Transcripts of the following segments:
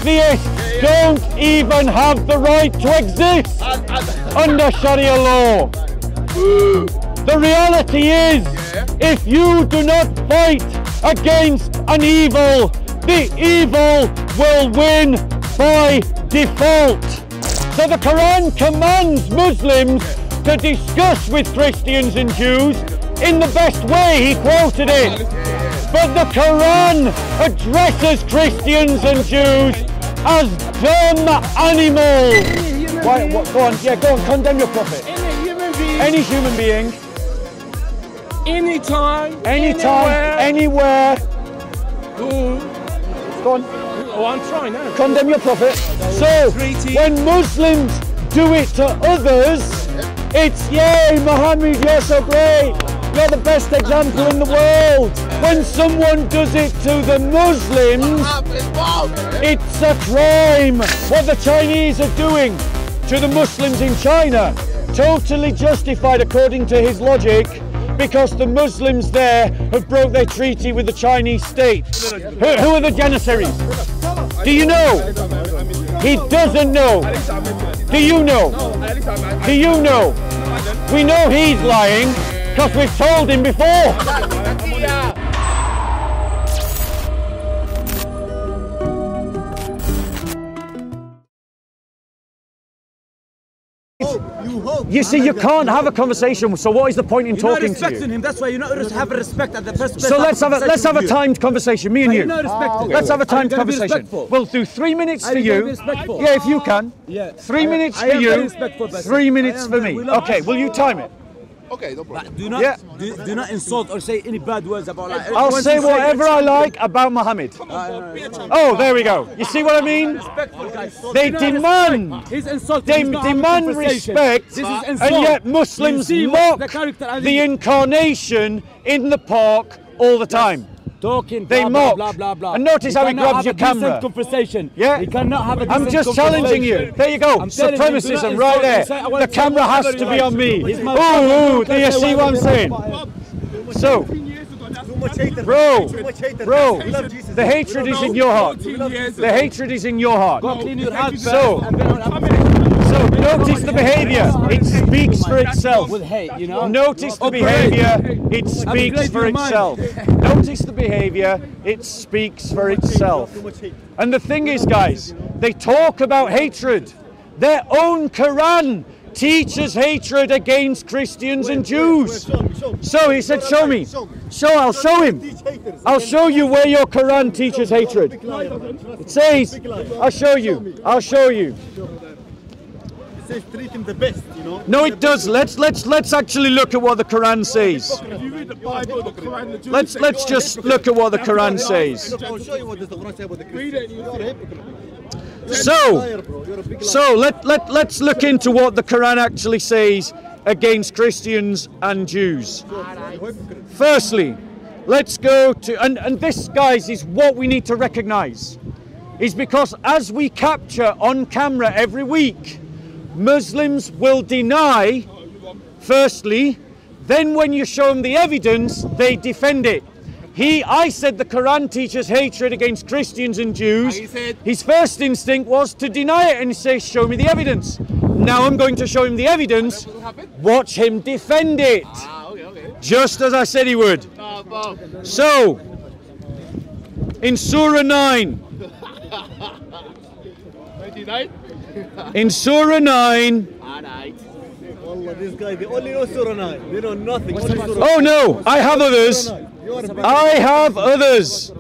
atheists don't even have the right to exist under Sharia law. The reality is, if you do not fight against an evil, the evil will win by default. So the Quran commands Muslims to discuss with Christians and Jews in the best way, he quoted it. But the Quran addresses Christians and Jews as dumb animals. Why, go on, condemn your prophet. Any human being. Anytime, anywhere. Go on. Oh, I'm trying now. Condemn your prophet. So, when Muslims do it to others, it's, yay, Muhammad, you're so great. You're the best example in the world. When someone does it to the Muslims, it's a crime. What the Chinese are doing to the Muslims in China, totally justified according to his logic, because the Muslims there have broke their treaty with the Chinese state. Who are the Janissaries? Do you know? He doesn't know. Do you know? Do you know? We know he's lying because we've told him before. You see, you can't have a conversation. So what is the point in talking to you? Him. That's why you not have respect at the first place. So let's have a timed conversation, me and you. Let's have a timed conversation. We'll do 3 minutes for you. Yeah, if you can. 3 minutes for you. 3 minutes for me. Okay, will you time it? Okay, no problem. Do not insult or say any bad words about. Like, I'll say whatever I like about Muhammad. Oh, there we go. You see what I mean? They demand. They demand respect, and yet Muslims mock the incarnation in the park all the time. They mock. And notice how he grabs your camera. Conversation. Yeah. We cannot have a I'm just challenging you. There you go. Supremacism right there. The camera has to be on me. Ooh, do you see what I'm saying? So, bro, the hatred is in your heart. The hatred is in your heart. So notice the behaviour. It speaks for itself. Notice the behaviour. It speaks for itself. Notice the behaviour. It speaks for itself. And the thing is, guys, they talk about hatred. Their own Quran teaches hatred against Christians and Jews. So he said, show me. I'll show him. I'll show you where your Quran teaches hatred. It says, I'll show you. I'll show you. It says treat him the best, you know. No, it does. Let's actually look at what the Quran says. If you read the Bible, the Quran, the Jews Let's just look at what the Quran says. I'll show you what the Quran says about the Christians. You're a hypocrite. So let's look into what the Quran actually says against Christians and Jews. Firstly, let's go to, and this, guys, is what we need to recognize, is because as we capture on camera every week, Muslims will deny, firstly, then when you show them the evidence, they defend it. I said the Quran teaches hatred against Christians and Jews. His first instinct was to deny it and say, show me the evidence. Now I'm going to show him the evidence. Watch him defend it. Just as I said he would. So, in Surah 9. In Surah 9. This guy, they only know Surah 9. They know nothing. Oh no, I have others. I have others.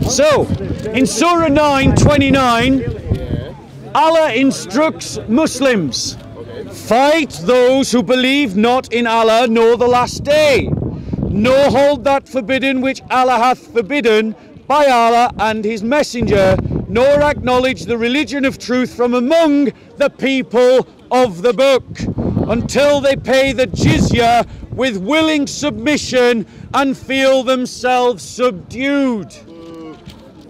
So, in Surah 9:29, Allah instructs Muslims, fight those who believe not in Allah nor the last day, nor hold that forbidden which Allah hath forbidden by Allah and his messenger, nor acknowledge the religion of truth from among the people of the book, until they pay the jizya with willing submission and feel themselves subdued.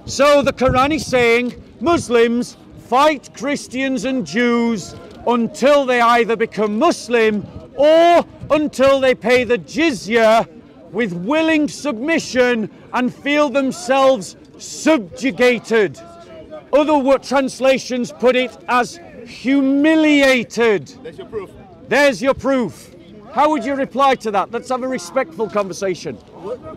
So the Quran is saying, Muslims, fight Christians and Jews until they either become Muslim or until they pay the jizya with willing submission and feel themselves subjugated. Other translations put it as humiliated. There's your proof. There's your proof. How would you reply to that? Let's have a respectful conversation.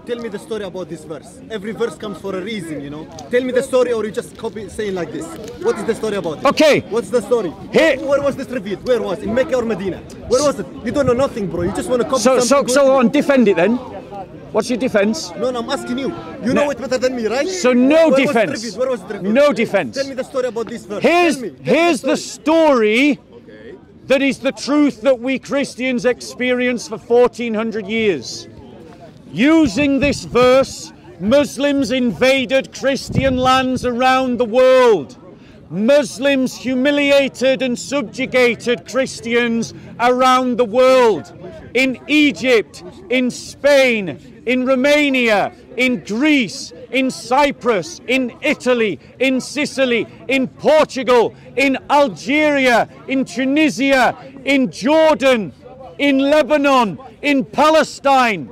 Tell me the story about this verse. Every verse comes for a reason, you know. Tell me the story, or you just copy saying like this. What is the story about it? Okay. What's the story? Here. Where was this revealed? Where was it? In Mecca or Medina? Where was it? You don't know nothing, bro. You just want to copy something. So on, defend it then. What's your defense? No, I'm asking you. You know it better than me, right? So no Where defense. Where was it revealed? No defense. Tell me the story about this verse. Here's the story that is the truth that we Christians experience for 1400 years. Using this verse, Muslims invaded Christian lands around the world. Muslims humiliated and subjugated Christians around the world. In Egypt, in Spain, in Romania, in Greece, in Cyprus, in Italy, in Sicily, in Portugal, in Algeria, in Tunisia, in Jordan, in Lebanon, in Palestine.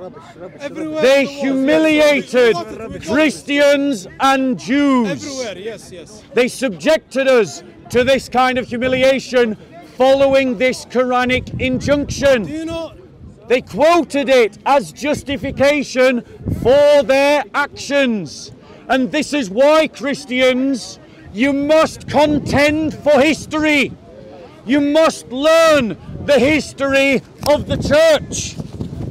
They humiliated Christians and Jews. Everywhere, yes. They subjected us to this kind of humiliation following this Quranic injunction. Do you know? They quoted it as justification for their actions. And this is why, Christians, you must contend for history. You must learn the history of the church.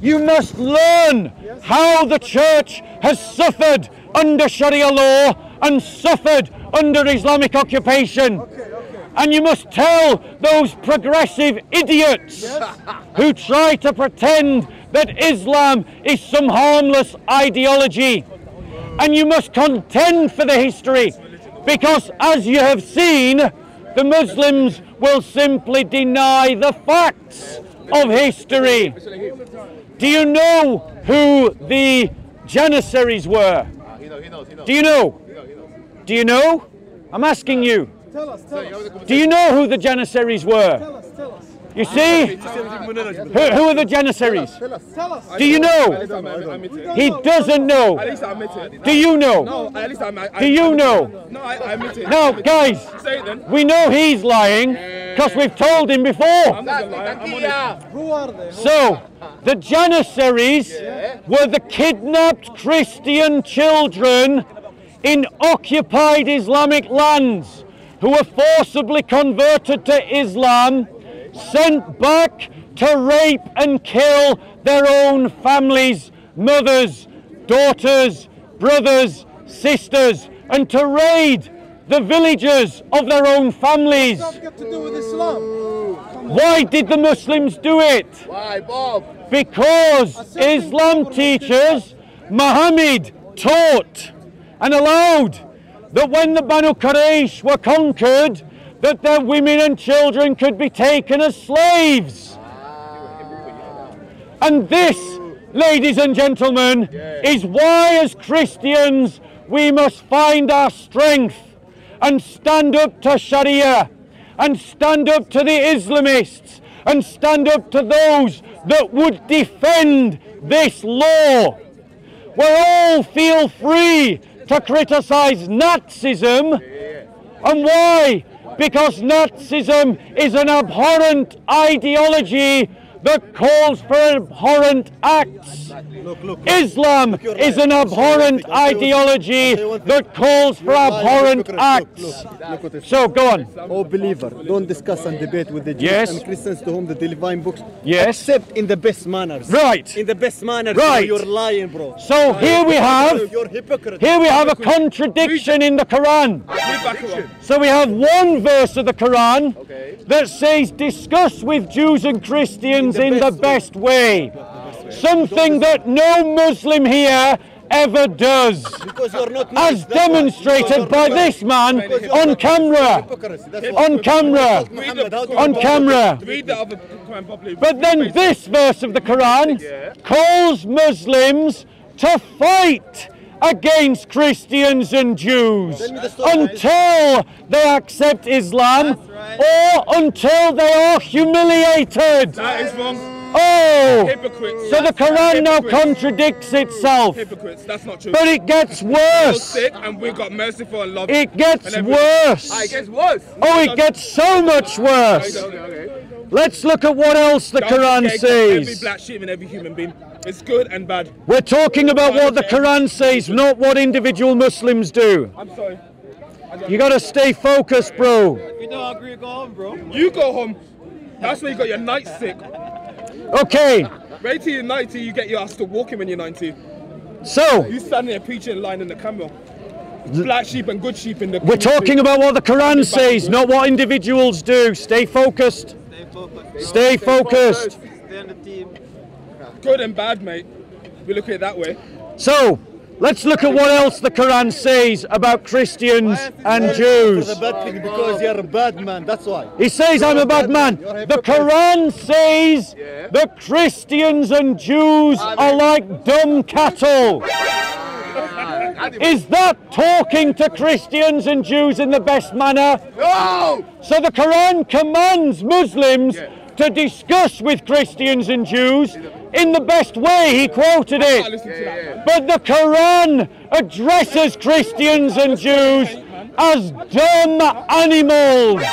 You must learn how the church has suffered under Sharia law and suffered under Islamic occupation. And you must tell those progressive idiots who try to pretend that Islam is some harmless ideology. And you must contend for the history, because as you have seen, the Muslims will simply deny the facts of history. Do you know who the Janissaries were? Do you know? Do you know? I'm asking you. Tell us. Do you know who the Janissaries were? Tell us. You see? Who are the Janissaries? Tell us. Do you know? He doesn't know. At least I admit it. Do you know? No, at least Do you know? No, I admit it. Now, guys, Say it then. we know he's lying because we've told him before. I'm not gonna lie. I'm on it. Who are they? So, the Janissaries were the kidnapped Christian children in occupied Islamic lands who were forcibly converted to Islam, sent back to rape and kill their own families, mothers, daughters, brothers, sisters, and to raid the villages of their own families. What's that got to do with Islam? Why did the Muslims do it? Why, Bob? Because Islam teaches, Muhammad taught and allowed that when the Banu Quraysh were conquered, that their women and children could be taken as slaves. And this, ladies and gentlemen, is why as Christians we must find our strength and stand up to Sharia, and stand up to the Islamists, and stand up to those that would defend this law. We all feel free to criticize Nazism. And why? Because Nazism is an abhorrent ideology that calls for abhorrent acts. Look. Islam is an abhorrent ideology that calls for abhorrent acts. Look at this. So go on. Oh believer, don't discuss and debate with the Jews Yes. and Christians to whom the divine books. Yes. Except in the best manners. Right. In the best manners. Right. You're lying, bro. So here we have You're hypocrite. a contradiction in the Quran. So we have one verse of the Quran that says discuss with Jews and Christians in the best way. Something that no Muslim here ever does. Because you're not As demonstrated by this man on camera. On camera. On camera. Read the other Quran properly. But then this verse of the Quran calls Muslims to fight against Christians and Jews until they accept Islam or until they are humiliated. That is wrong. Oh! Hypocrites. So the Quran now Hypocrites. contradicts itself. Hypocrites. That's not true. But it gets We're worse. sick and we got merciful and love. It gets and everything. worse. It gets worse. Oh, it gets so much worse. Okay. Let's look at what else the Don't Quran forget Every says. black sheep and every human being. It's good and bad. We're talking about what the Quran says, not what individual Muslims do. I'm sorry. You gotta stay focused, bro. If you don't agree, go home, bro. You go home. That's where you got your night sick. Okay, Wait till you're 90, you get your ass to walking when you're 90. so You standing there preaching line in the camera. Black sheep and good sheep in the we're talking about what the Quran says, not what individuals do. Stay focused. Stay focused. Stay on the team. Good and bad, mate. We look at it that way. So, let's look at what else the Quran says about Christians and Jews. The bad thing because you're a bad man. That's why. He says I'm a bad man. The Quran says that Christians and Jews are like dumb cattle. Is that talking to Christians and Jews in the best manner? No! So the Quran commands Muslims to discuss with Christians and Jews in the best way. He quoted it. Listen to that. But the Quran addresses Christians and Jews as dumb animals.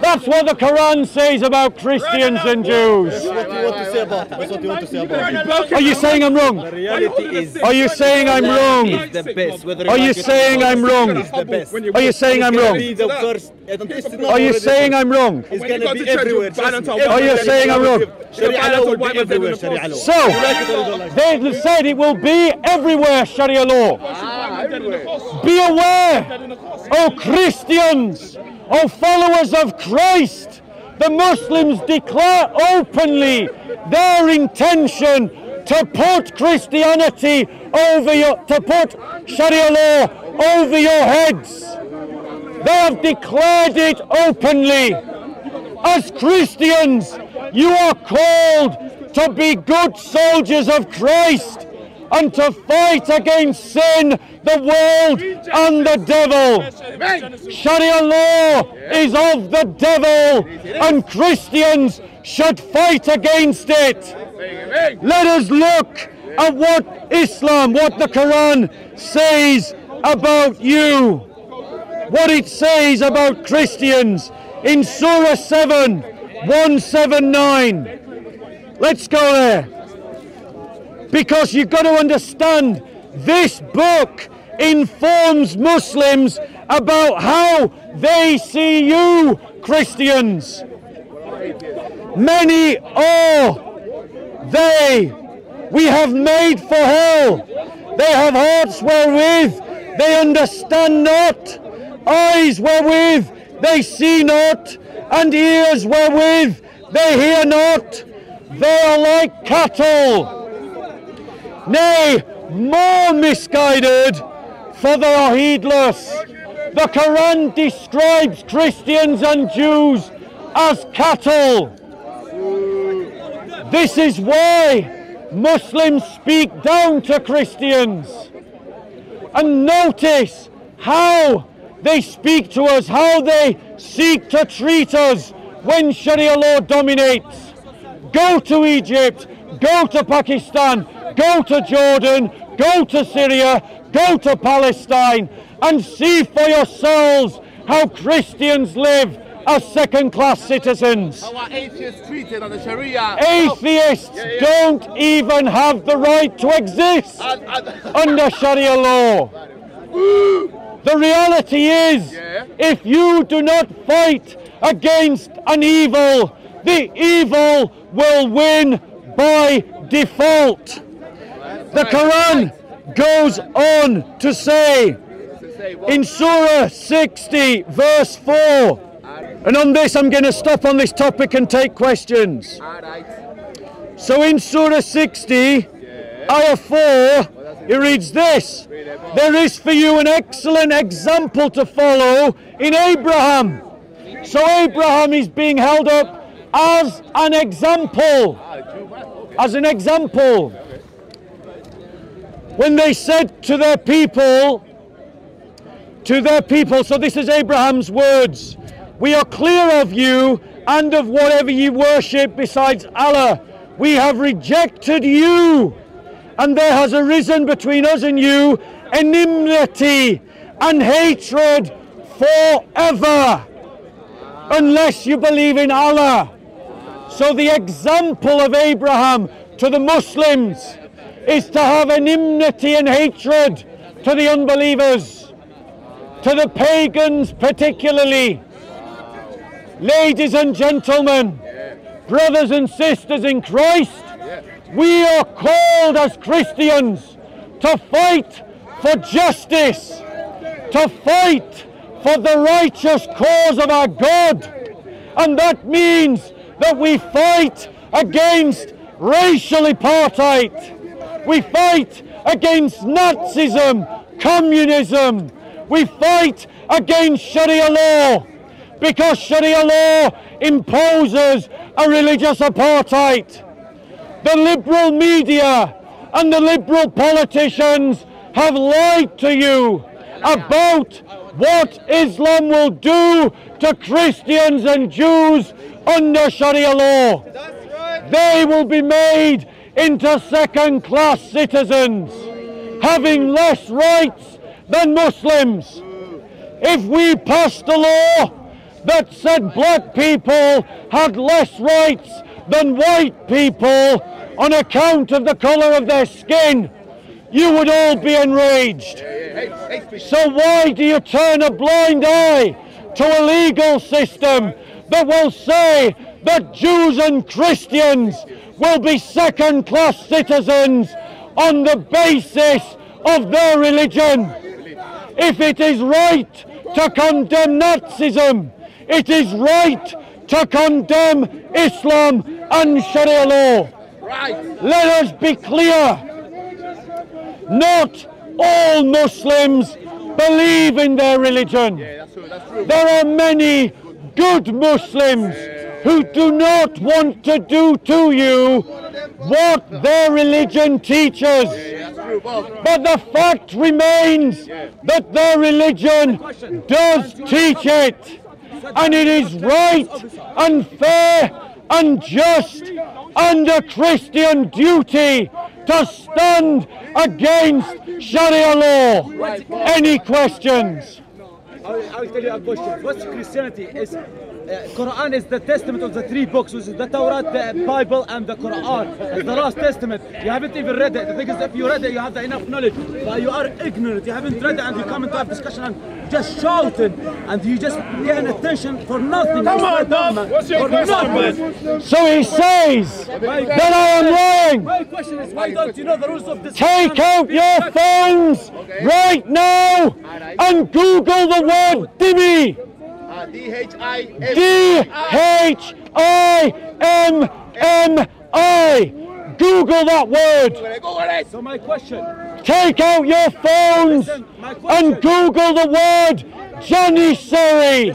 That's what the Quran says about Christians and Jews. That's what you want to say about it. That's what you want to say about it. Are you saying I'm wrong? The reality is, Are you saying I'm wrong? is the best. Whether Are you saying I'm wrong? It's the best. Are you saying I'm wrong? Be the first. Are you saying I'm wrong? It's When you gonna go be to church, everywhere. you ban Trust on me. top. Are you saying I'm wrong? Sharia law will be everywhere. Sharia law. So, You like it or you don't like it? they said it will be everywhere, Sharia law. Be aware, oh Christians, oh followers of Christ. The Muslims declare openly their intention to put Christianity over to put Sharia law over your heads. They have declared it openly. As Christians, you are called to be good soldiers of Christ and to fight against sin, the world, and the devil. Sharia law is of the devil, and Christians should fight against it. Let us look at what Islam, what the Quran says about you, what it says about Christians in Surah 7, 179. Let's go there. Because you've got to understand, this book informs Muslims about how they see you, Christians. Many are they we have made for hell. They have hearts wherewith they understand not, eyes wherewith they see not, and ears wherewith they hear not. They are like cattle, nay, more misguided, for they are heedless. The Quran describes Christians and Jews as cattle. This is why Muslims speak down to Christians. And notice how they speak to us, how they seek to treat us when Sharia law dominates. Go to Egypt, go to Pakistan, go to Jordan, go to Syria, go to Palestine, and see for yourselves how Christians live as second-class citizens. How are atheists treated under Sharia? Atheists don't even have the right to exist under Sharia law. The reality is, if you do not fight against an evil, the evil will win by default. The Quran goes on to say in Surah 60 verse 4, and on this I'm going to stop on this topic and take questions. So in Surah 60, Ayah 4, it reads this: there is for you an excellent example to follow in Abraham. So Abraham is being held up as an example. As an example. When they said to their people, so this is Abraham's words, we are clear of you and of whatever ye worship besides Allah. We have rejected you, and there has arisen between us and you enmity and hatred forever, unless you believe in Allah. So the example of Abraham to the Muslims is to have enmity and hatred to the unbelievers, to the pagans particularly. Ladies and gentlemen, brothers and sisters in Christ, we are called as Christians to fight for justice, to fight for the righteous cause of our God. And that means that we fight against racial apartheid. We fight against Nazism, communism. We fight against Sharia law, because Sharia law imposes a religious apartheid. The liberal media and the liberal politicians have lied to you about what Islam will do to Christians and Jews under Sharia law. They will be made into second-class citizens, having less rights than Muslims. If we passed a law that said black people had less rights than white people on account of the colour of their skin, you would all be enraged. So why do you turn a blind eye to a legal system that will say that Jews and Christians will be second-class citizens on the basis of their religion? If it is right to condemn Nazism, it is right to condemn Islam and Sharia law. Let us be clear. Not all Muslims believe in their religion. There are many good Muslims who do not want to do to you what their religion teaches. But the fact remains that their religion does teach it. And it is right and fair and just and a Christian duty to stand against Sharia law. Any questions? I will tell you a question. What's Christianity? Is Quran is the testament of the three books, which is the Torah, the Bible, and the Quran. It's the last testament. You haven't even read it. The thing is, if you read it, you have enough knowledge. But you are ignorant. You haven't read it, and you come into a discussion and just shouting, and you just get attention for nothing. Come on, Dom. What's your question, man? So he says that I am lying. My question is, why don't you know the rules of this? Take out your phones right now and Google the word Dhimmi. D-H-I-M-M-I. Google that word. So my question. Take out your phones and Google the word Janissary.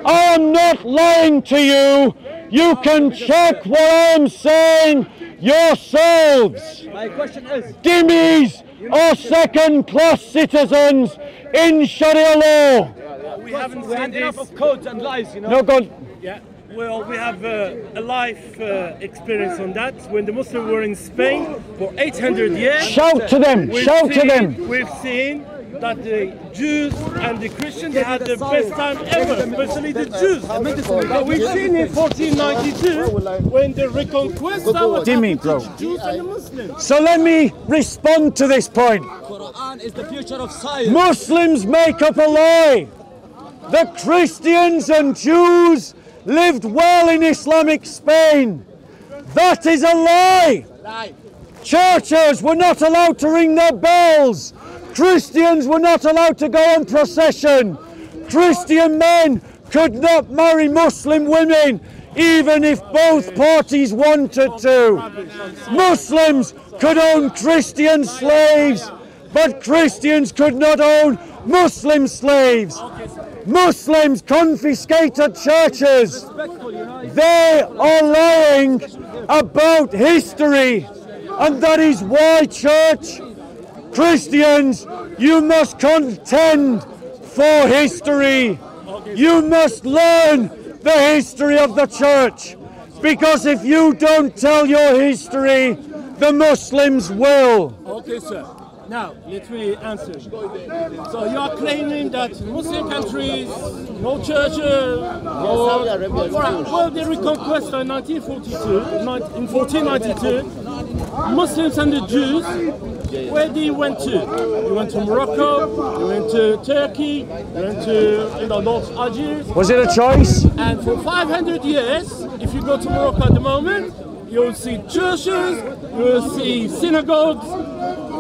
I am not lying to you. You can check what I am saying yourselves. My question is, Dhimmis are second-class citizens in Sharia law. We haven't we seen had this. enough of codes and lies, you know. No, God. Yeah. Well, we have a life experience on that. When the Muslims were in Spain for 800 years. Shout to them. Shout to them. We've seen that the Jews and the Christians had the best time ever, especially the Jews. But we've seen in 1492 when the Reconquista was Dhimmi, bro. Jews and the Muslims. So let me respond to this point. Quran is the future of science. Muslims make up a lie. The Christians and Jews lived well in Islamic Spain. That is a lie. Churches were not allowed to ring their bells. Christians were not allowed to go on procession. Christian men could not marry Muslim women, even if both parties wanted to. Muslims could own Christian slaves, but Christians could not own Muslim slaves. Muslims confiscated churches. They are lying about history, and that is why, church, Christians, you must contend for history. You must learn the history of the church. Because if you don't tell your history, the Muslims will. Okay, sir. Now, let me answer. So you are claiming that Muslim countries, no churches, well, the reconquest in 1492, Muslims and the Jews, where they went to? They went to Morocco, they went to Turkey, they went to North Algiers. Was it a choice? And for 500 years, if you go to Morocco at the moment, you'll see churches, you'll see synagogues,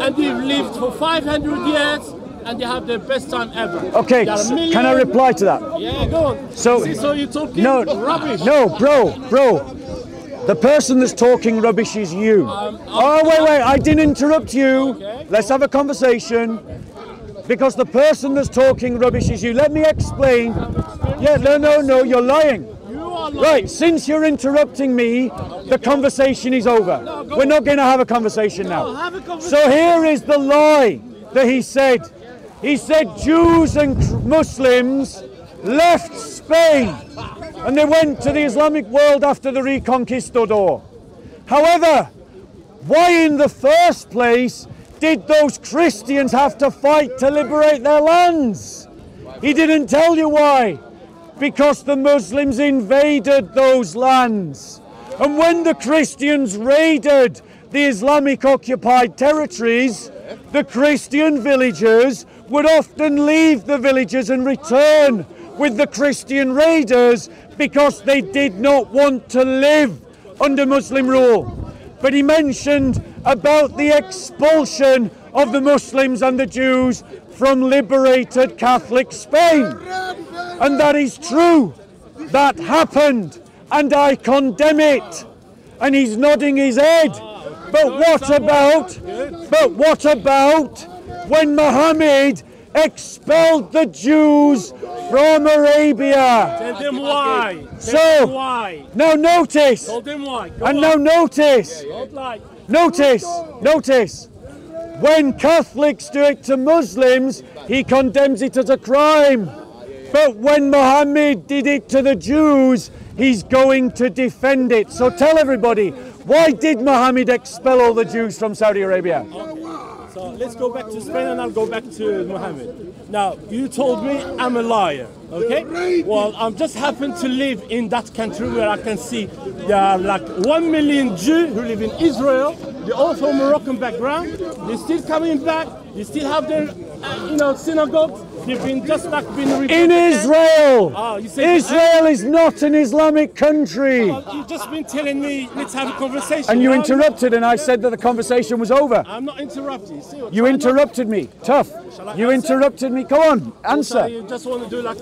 and they've lived for 500 years, and they have the best time ever. Okay, can I reply to that? Yeah, go on. So you're talking rubbish. No, bro. The person that's talking rubbish is you. Wait, I didn't interrupt you. Okay. Let's have a conversation. Because the person that's talking rubbish is you. Let me explain. Yeah, no, you're lying. Right, since you're interrupting me, the conversation is over. We're not going to have a conversation now. So here is the lie that he said. He said Jews and Muslims left Spain and they went to the Islamic world after the Reconquistador. However, why in the first place did those Christians have to fight to liberate their lands? He didn't tell you why. Because the Muslims invaded those lands. And when the Christians raided the Islamic occupied territories, the Christian villagers would often leave the villages and return with the Christian raiders because they did not want to live under Muslim rule. But he mentioned about the expulsion of the Muslims and the Jews from liberated Catholic Spain. And that is true. That happened. And I condemn it. And he's nodding his head. But what about when Muhammad expelled the Jews from Arabia? Tell them why. Why? Now notice. Tell them why. Now notice. Notice. When Catholics do it to Muslims, he condemns it as a crime. But when Muhammad did it to the Jews, he's going to defend it. So tell everybody, why did Muhammad expel all the Jews from Saudi Arabia? Okay. So let's go back to Spain and I'll go back to Muhammad. Now, you told me I'm a liar, okay? Well, I just happen to live in that country where I can see there are like 1 million Jews who live in Israel. They're all from Moroccan background. They're still coming back. They still have their, synagogues. They've been in Israel. Israel is not an Islamic country. You've just been telling me let's have a conversation. And you interrupted, and I said that the conversation was over. I'm not interrupting. You interrupted me. Tough. You interrupted me. Go on, answer. You just want to do like.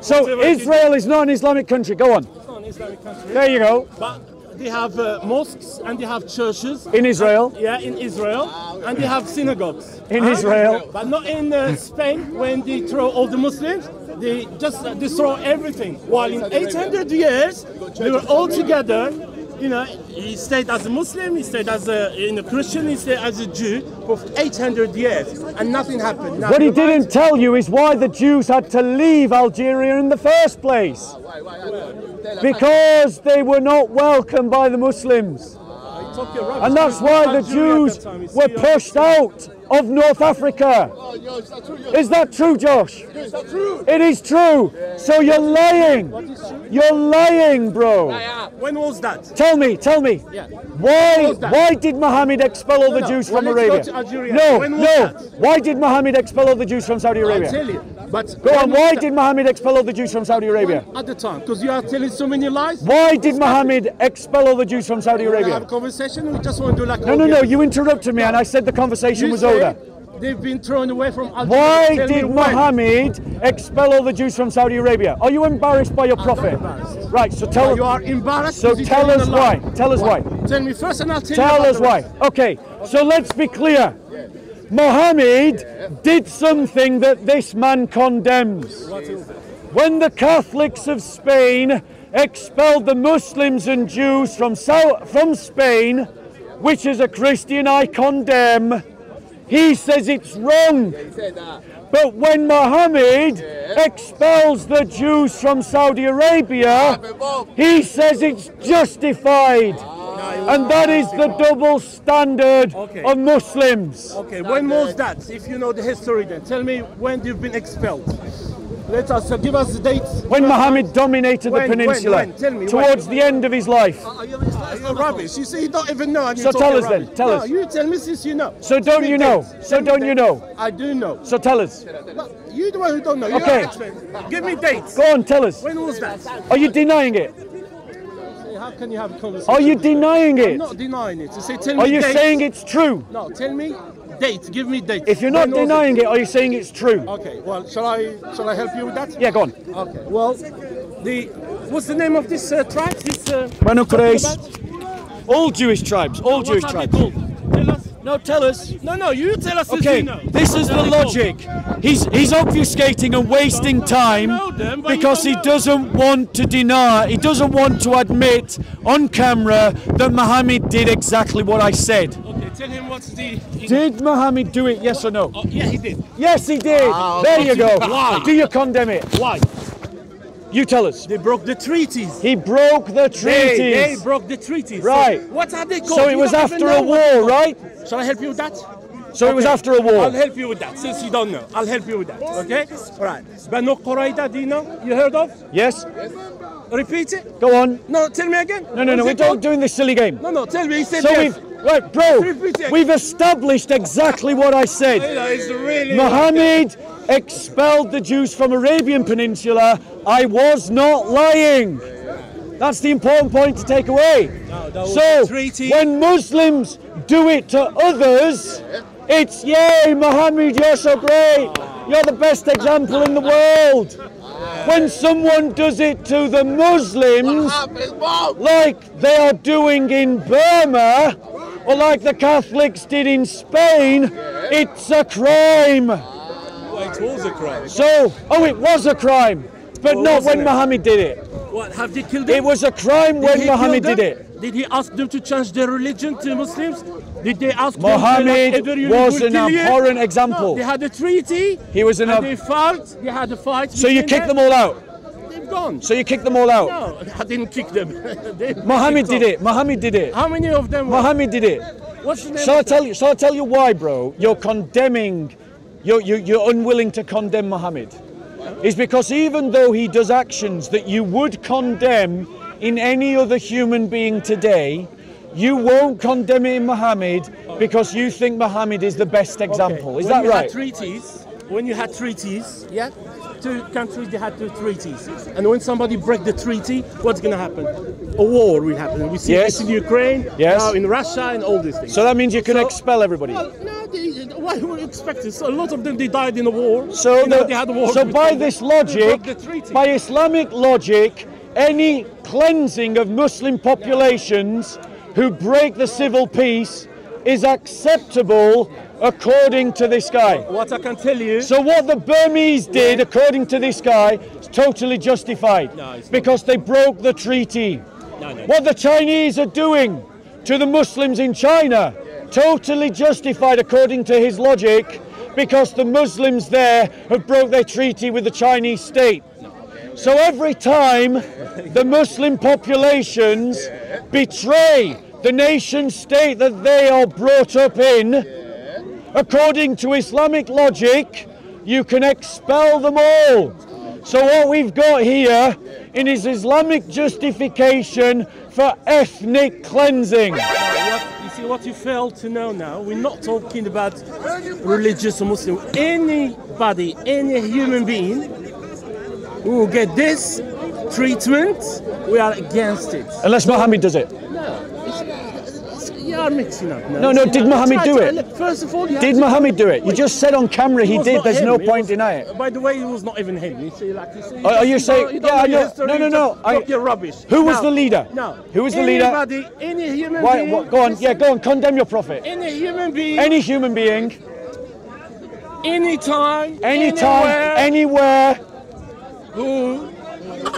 So Israel is not an Islamic country. Go on. It's not an Islamic country. There you go. But they have mosques and they have churches. In Israel? In Israel. And they have synagogues. In Israel? But not in Spain, when they throw all the Muslims. They just destroy everything. While in 800 years, they were all together. He stayed as a Muslim, he stayed as a Christian, he stayed as a Jew for 800 years. And nothing happened. Now, what he didn't tell you is why the Jews had to leave Algeria in the first place. Because they were not welcomed by the Muslims. And that's why the Jews were pushed out of North Africa. Is that true, Josh? It is true. So you're lying. You're lying, bro. When was that? Tell me. Why did Muhammad expel all the Jews from Arabia? No. Why did Muhammad expel all the Jews from Saudi Arabia? I'll tell you. But go on, why did Muhammad expel all the Jews from Saudi Arabia? At the time, because you are telling so many lies. Why did Muhammad expel all the Jews from Saudi Arabia? Have a conversation, we just want to do like. No, you interrupted me and I said the conversation was over. They've been thrown away from Algeria. Why did Muhammad expel all the Jews from Saudi Arabia? Are you embarrassed by your prophet? Right, so tell us. You are embarrassed. So tell us why. Tell us why. Tell me first and I'll tell you. Tell us why. Okay, so let's be clear. Muhammad did something that this man condemns. When the Catholics of Spain expelled the Muslims and Jews from Spain, which as a Christian I condemn, he says it's wrong. He said that. But when Muhammad expels the Jews from Saudi Arabia, he says it's justified. And that is the double standard of Muslims. Okay, when was that? If you know the history, then tell me when you've been expelled. Let us give us the dates. When Muhammad dominated the peninsula, when? Tell me, towards the end of his life. You're rubbish. You say you don't even know. And So tell us then. Tell no, us. you tell me since you know. So don't you know? So don't you know? I do know. So tell us. But you the one who don't know. Okay. Give me dates. Go on, tell us. When was that? Are you denying it? How can you have a conversation? Are you denying I'm it? not denying it. You say, tell me Are you dates. saying it's true? No, tell me dates. Give me dates. If you're not When was denying it, are you saying it's true? Okay. Well, shall I help you with that? Yeah, go on. Okay. Well, what's the name of this tribe? This Banu Quraysh. about? All Jewish tribes. All Jewish What are they tribes. called? Tell us. No, tell us. No, you tell us. Since Okay, you know. this is the What are they called? logic. He's obfuscating and wasting time know them, but you because he don't know. doesn't want to deny, he doesn't want to admit on camera that Muhammad did exactly what I said. Okay, tell him what's the. Did Muhammad do it, yes or no? Oh, yeah, he did. Yes, he did. There you go. Why? Do you condemn it? Why? You tell us. They broke the treaties. He broke the treaties. They broke the treaties. Right. So what are they called? So it You was don't even after know a what they're war, called. right? Shall I help you with that? So it was Okay. after a war. I'll help you with that, since you don't know. I'll help you with that, okay? All right. Banu Qurayza, do you know? You heard of? Yes? Repeat it. Go on. No, tell me again. No, What's we're it not called? doing this silly game. No, tell me. He said So yes. right, bro, Repeat it. we've established exactly what I said. It's really... Muhammad expelled the Jews from Arabian Peninsula. I was not lying. That's the important point to take away. that was So, a treaty. when Muslims do it to others, it's, yay, Muhammad, you're so great. You're the best example in the world. When someone does it to the Muslims, like they are doing in Burma, or like the Catholics did in Spain, it's a crime. Well, it was a crime. So, it was a crime, but Well, not wasn't when it? Muhammad did it. What, have they killed them? It was a crime Did when he Muhammad kill did them? it. Did he ask them to change their religion to Muslims? Did they ask them Muhammad to, like, either you was will an kill you? abhorrent example. No, they had a treaty. He was and they fought. They had a fight. So you between kicked them all out. They've gone. So you kicked them all out. No, I didn't kick them. Muhammad did it. Muhammad did it. How many of them? Muhammad did it. What's the name? Shall I tell you why, bro? You're condemning. You're unwilling to condemn Muhammad. It's because even though he does actions that you would condemn in any other human being today, you won't condemn it in Muhammad because you think Muhammad is the best example. Is that right? When you had treaties, yeah, two countries, they had two treaties. And when somebody breaks the treaty, what's going to happen? A war will happen. We see this in Ukraine, now in Russia, and all these things. So that means you can expel everybody. Well, no, why would you expect it? So a lot of them, they died in a war. So, they had a war. so by this logic, by Islamic logic, any cleansing of Muslim populations who break the civil peace is acceptable according to this guy. What I can tell you... So what the Burmese did, according to this guy, is totally justified. Because they broke the treaty. What the Chinese are doing to the Muslims in China, totally justified according to his logic, because the Muslims there have broke their treaty with the Chinese state. So every time the Muslim populations betray the nation state that they are brought up in, according to Islamic logic, you can expel them all. So what we've got here is Islamic justification for ethnic cleansing. You see what you fail to know now, we're not talking about religious or Muslim. Anybody, any human being who will get this treatment, we are against it. Unless Muhammad does it. You are mixing up now. No, did Muhammad do it? First of all, did Muhammad do it? You just said on camera he did, there's no point denying it. By the way, it was not even him. You see, like you say, are you saying, yeah, I know, no. You're rubbish. Who was the leader? No. Who was the leader? Anybody, any human being. Go on, condemn your prophet. Any human being. Any human being. Anytime. Anywhere. Who.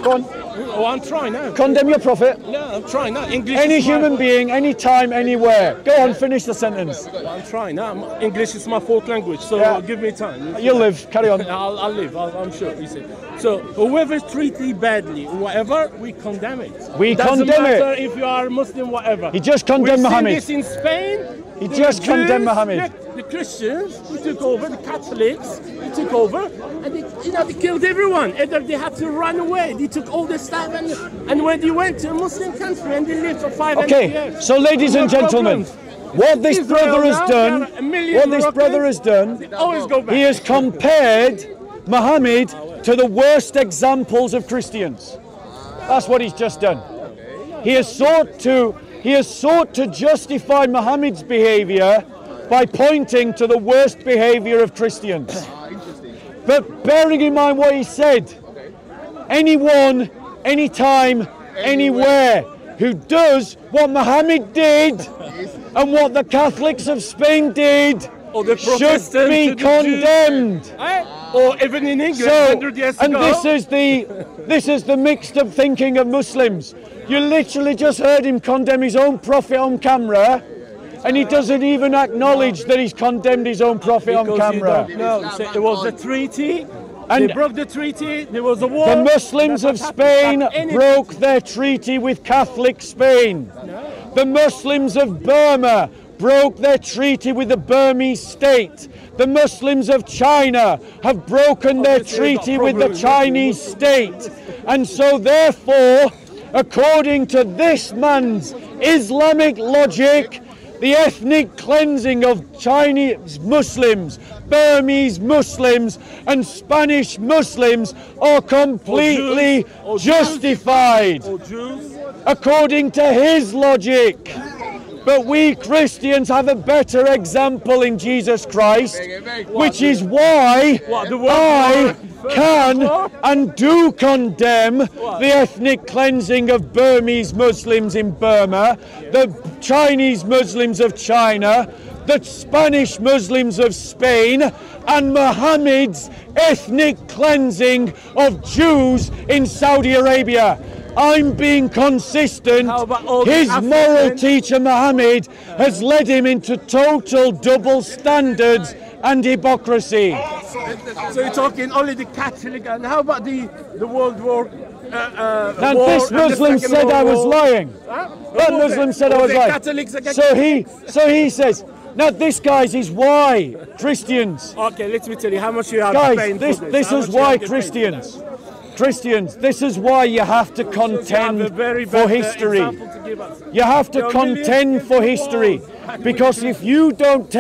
Go on. Oh, I'm trying now. Condemn your prophet. Yeah, I'm trying now. English. Any is my- human being, anytime, anywhere. Go on, finish the sentence. I'm trying now. English is my fourth language, so Yeah. give me time. You'll live. Carry on. I'll live. I'm sure. You see. So whoever treats you badly, whatever, we condemn it. We Doesn't condemn it. matter if you are Muslim, whatever. He just condemned We've Muhammad. seen this in Spain. He The just condemned Jews, Muhammad. The Christians, they took over. The Catholics, they took over, and they killed everyone. Either they had to run away. They took all the stuff, and when they went to a Muslim country and they lived for 500 Okay, years. so ladies and No gentlemen, problems. what this Israel brother has now, done, there are a million what this brother Moroccans. has done, They always go back. he has compared Muhammad to the worst examples of Christians. That's what he's just done. He has sought to justify Muhammad's behavior by pointing to the worst behavior of Christians. But bearing in mind what he said, anyone, anytime, anywhere who does what Muhammad did and what the Catholics of Spain did Or the should Protestants be to the Jews. condemned. Or even in England, So, 100 years and ago. this is the mixed up thinking of Muslims. You literally just heard him condemn his own prophet on camera, and he doesn't even acknowledge that he's condemned his own prophet on Because camera. you don't know. So it was a treaty. And they broke the treaty. There was a war. the Muslims of Spain broke their treaty with Catholic Spain. The Muslims of Burma broke their treaty with the Burmese state. The Muslims of China have broken their treaty with the Chinese state. And so therefore, according to this man's Islamic logic, the ethnic cleansing of Chinese Muslims, Burmese Muslims and Spanish Muslims are completely Or Jews. justified Or Jews. according to his logic. But we Christians have a better example in Jesus Christ, which is why I can and do condemn the ethnic cleansing of Burmese Muslims in Burma, the Chinese Muslims of China, the Spanish Muslims of Spain, and Muhammad's ethnic cleansing of Jews in Saudi Arabia. I'm being consistent. How about all the His moral African- teacher Muhammad has led him into total double standards and hypocrisy. So you're talking only the Catholic, and how about the World War? Now war this and the Muslim Second said World I was War? lying. Huh? That Was Muslim it? said I Was was it lying. Catholics against So he says, now this guys is why Christians. Okay, let me tell you how much you have to pay Guys, for this How is much you why have to pay? Christians, this is why you have to You have a contend very for bad, history. example to give us. You have to There are millions contend of for people history, involved. because if you don't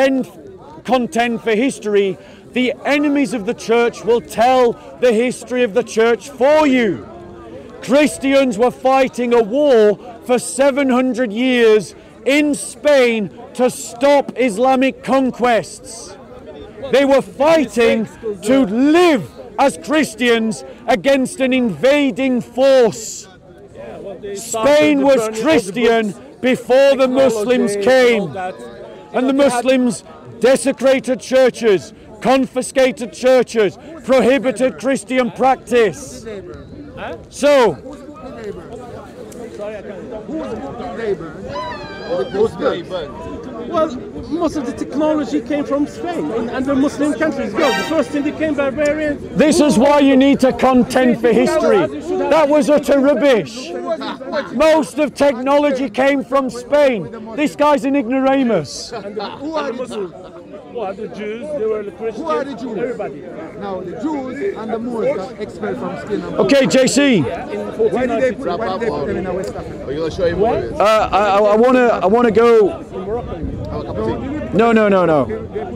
contend for history, the enemies of the church will tell the history of the church for you. Christians were fighting a war for 700 years in Spain to stop Islamic conquests. They were fighting to live as Christians against an invading force. Spain was Christian before the Muslims came, and the Muslims desecrated churches, confiscated churches, prohibited Christian practice. So, Well, most of the technology came from Spain and the Muslim countries. Go. The first thing they came barbarians. this is why you need to contend for history. That was utter rubbish. Most of technology came from Spain. This guy's an ignoramus. Who are the Jews? What, the Jews? They were the Christians. Who are the Jews? Everybody. Now the Jews and the Moors got expelled from Spain. Okay, JC, Why did they put them in West Africa? Are you going to show him what it is? I wanna go. No.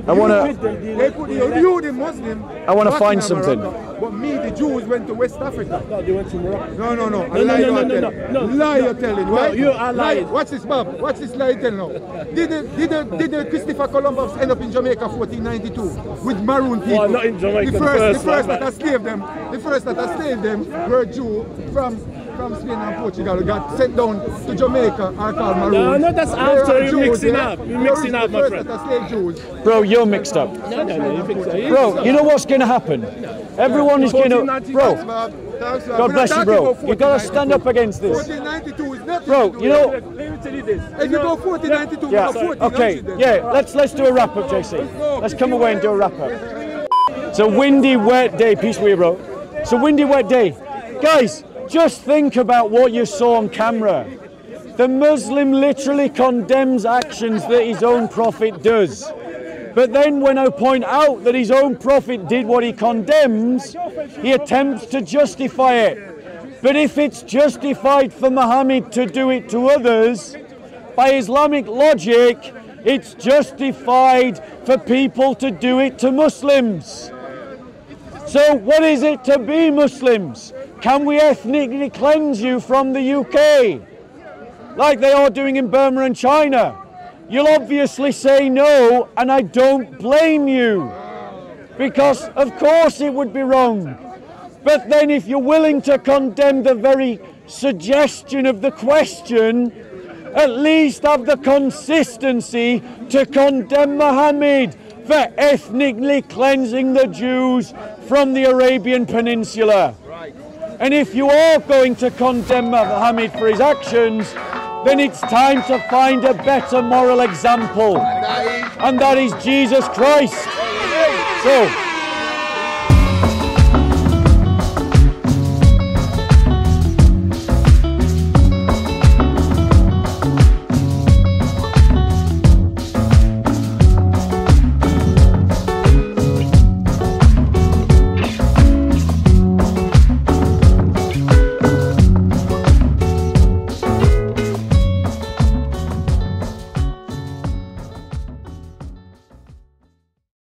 I wanna. They put you, the Muslim. I wanna back find in something. Morocco, but me, the Jews, went to West Africa. No, they went to Morocco. No. A lie you're telling. Lie you're telling, right? you are lying. Watch this, Bob. Watch this lie you're telling now. Did the Christopher Columbus end up in Jamaica 1492 with maroon people? Well, not in Jamaica, The the first first that one, enslaved them. The first that enslaved them were Jew from Spain and Portugal, got sent down to Jamaica are called Maroons. No, that's They after are you're Jews, mixing yeah? up. You're mixing up, my The friend. first that enslaved Jews. Bro, you're mixed up. No, you fix it. Bro, you know what's going to happen? Everyone is going to... Bro, God bless you, bro. You gotta stand up against this. 1492 is nothing. Bro, you know. Let me tell you this. If you go 1492, Yeah. 14, Okay. Yeah. Let's do a wrap up, JC. Let's come away and do a wrap up. It's a windy, wet day. Peace with you, bro. It's a windy, wet day. Guys, just think about what you saw on camera. The Muslim literally condemns actions that his own prophet does. But then when I point out that his own prophet did what he condemns, he attempts to justify it. But if it's justified for Muhammad to do it to others, by Islamic logic, it's justified for people to do it to Muslims. So what is it to be Muslims? Can we ethnically cleanse you from the UK? Like they are doing in Burma and China? You'll obviously say no, and I don't blame you. Because of course it would be wrong. But then if you're willing to condemn the very suggestion of the question, at least have the consistency to condemn Muhammad for ethnically cleansing the Jews from the Arabian Peninsula. And if you are going to condemn Muhammad for his actions, then it's time to find a better moral example. And that is Jesus Christ. So,